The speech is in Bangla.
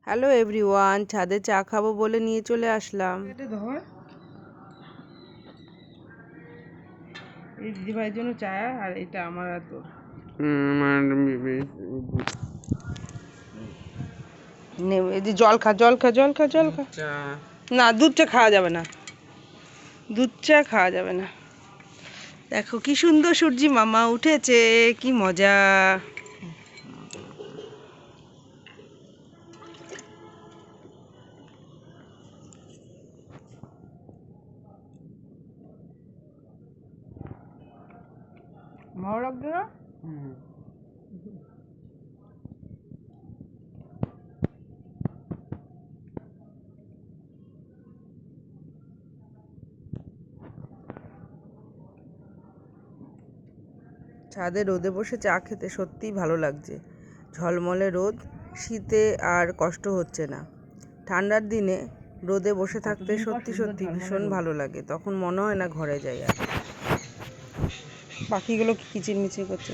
হ্যালো এভরিওয়ান, ছাদে চা খাবো বলে নিয়ে চলে আসলাম। এটা ধর, এই দিদিভাইয়ের জন্য চা, আর এটা আমার আর তোর। এই যে জল খা, জল খা, জল খা, জল খা। না, দুধ চা খাওয়া যাবে না, দুধ চা খাওয়া যাবে না। দেখো কি সুন্দর সূর্যি মামা উঠেছে, কি মজা। ভালো লাগছে না? ছাদে রোদে বসে চা খেতে সত্যিই ভালো লাগছে। ঝলমলে রোদ, শীতে আর কষ্ট হচ্ছে না। ঠান্ডার দিনে রোদে বসে থাকতে সত্যি সত্যি ভীষণ ভালো লাগে, তখন মনে হয় না ঘরে যাই। আর পাখিগুলো কিচিরমিচির করছে।